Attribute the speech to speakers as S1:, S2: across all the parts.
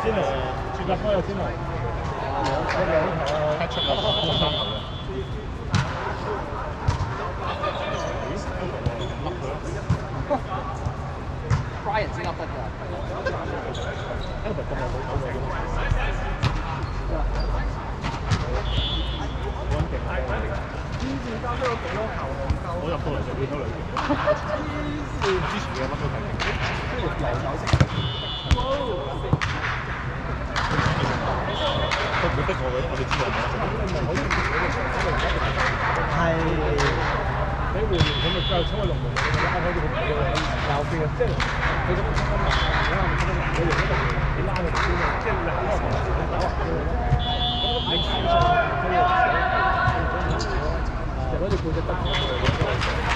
S1: 先嚟，轉入波又先嚟。有兩球啊！
S2: 踢出啊，中三球嘅。
S3: Brian 先噏得㗎。
S1: 因為咁又冇手嘅。好勁啊！之前交出咗幾多球兩鳩？我入到嚟就變咗兩球。之前嘅乜都睇勁。遊走式。佢唔會逼我嘅，我哋知道係。係。你換佢咪再衝去龍門，拉開啲佢右邊嘅，即係佢咁樣衝啊！你啱唔啱啊？你用嗰度，你拉佢邊啊？即係你行開門走啊！咁你輸咗，就攞住背脊得嘅。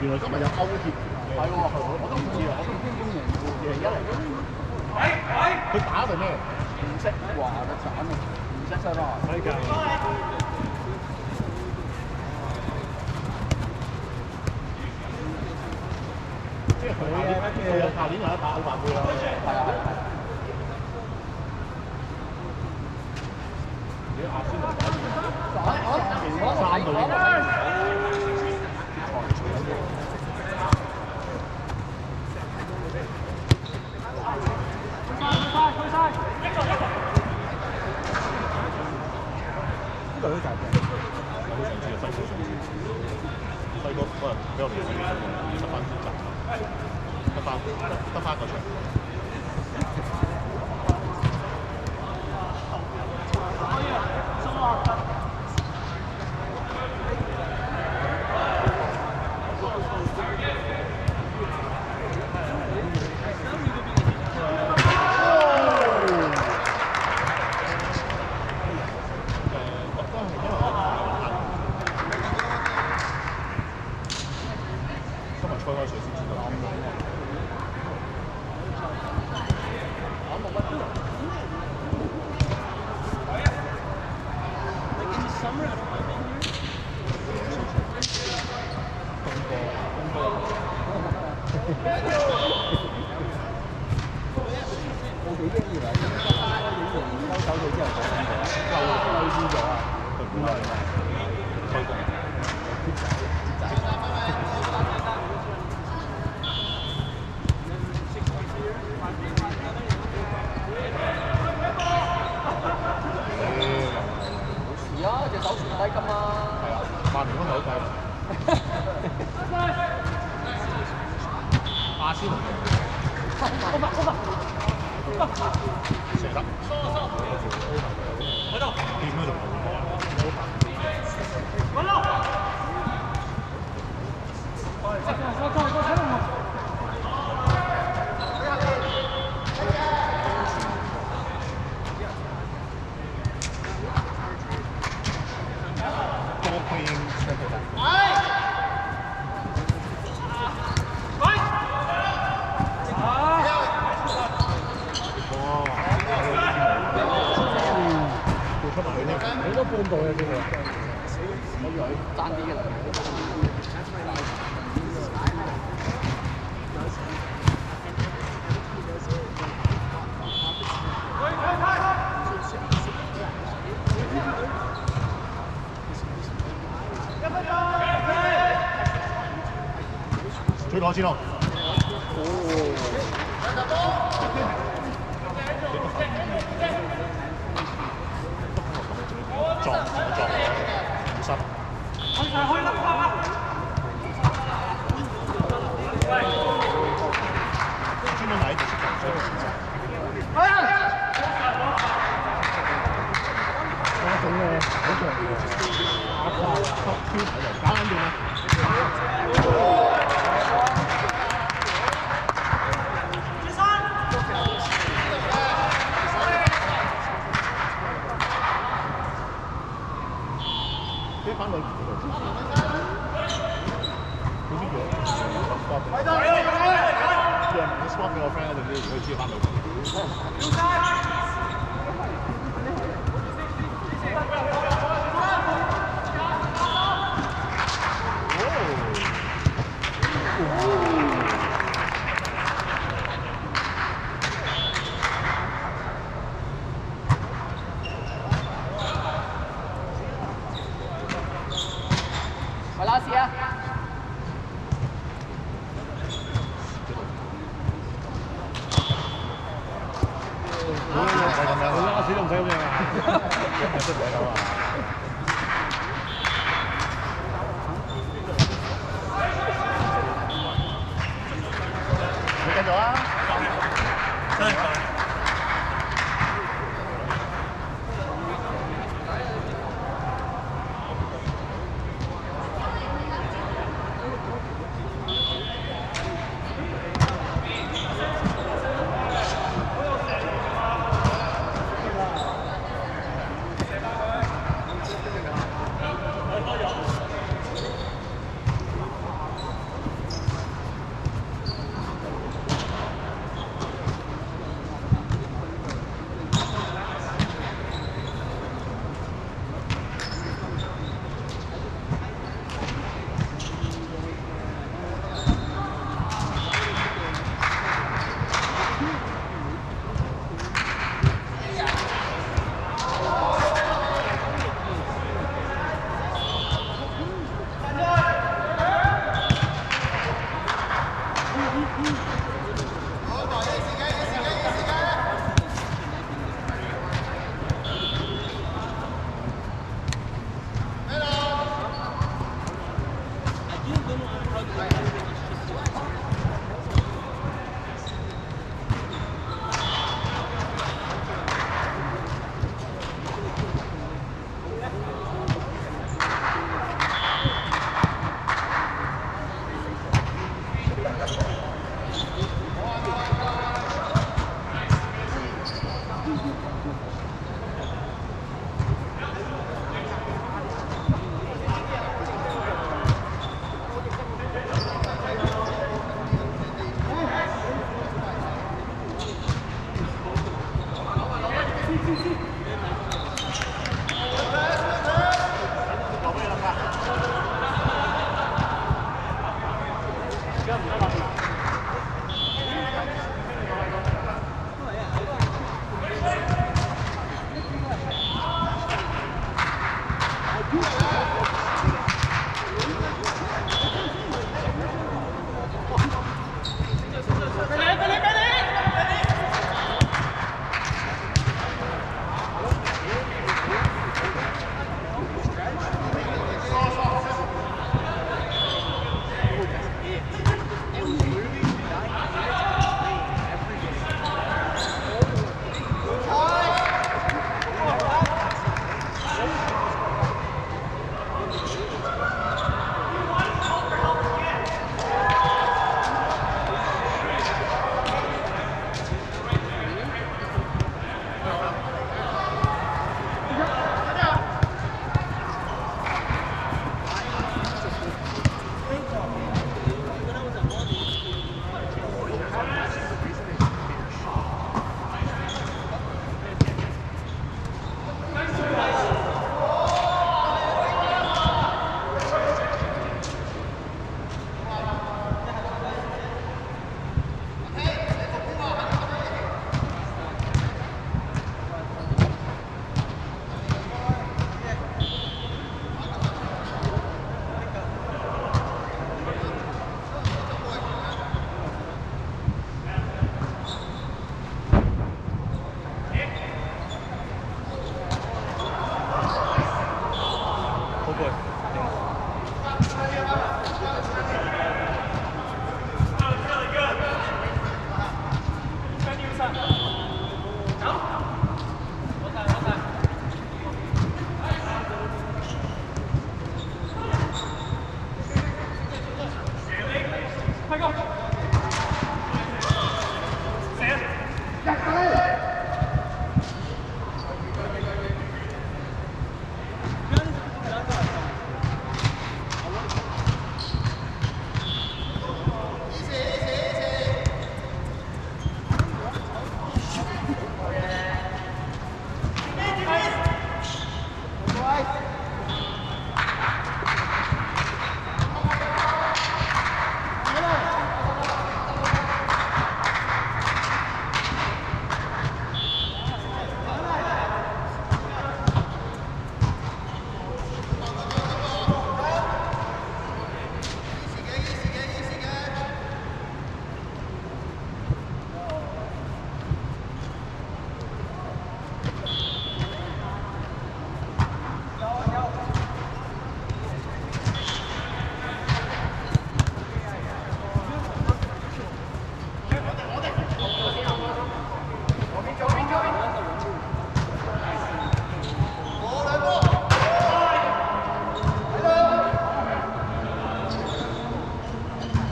S1: 原來今日有歐協，係喎，我都唔知啊，我都唔知公營201嚟嘅。佢打定咩？唔識話嘅斬啊，唔識西班牙。可以教。即係佢有下年有得打歐霸杯啦。係啊係啊係啊。你阿仙奴打3隊。呢個都大嘅，我都想知啊，西哥想知。西哥嗰日俾我哋執翻集，得翻個場。吹開水先知道。我幾驚以為收手佢之後就輸咗啊！佢唔係吹過。隻手傳低金啊！係啊，曼聯嗰頭好計。阿仙奴。射得。喺度。掂嗰度。揾咯。好多半步嘅啫喎，我以為爭啲嘅啦。追攞先咯。哦。
S2: 撞我好心。專門喺度出球，所以選擇。
S1: 嗰種嘅好強嘅，打跨突穿喺度，搞緊掂啦！啲翻到嚟嗰度，佢呢個 spot 俾我 friend 嗰度啲，佢知翻到。
S3: Malasia.
S1: 佢拉屎都唔使咁樣啊！出名啊嘛！
S2: 你繼續啊！真係夠。點啊？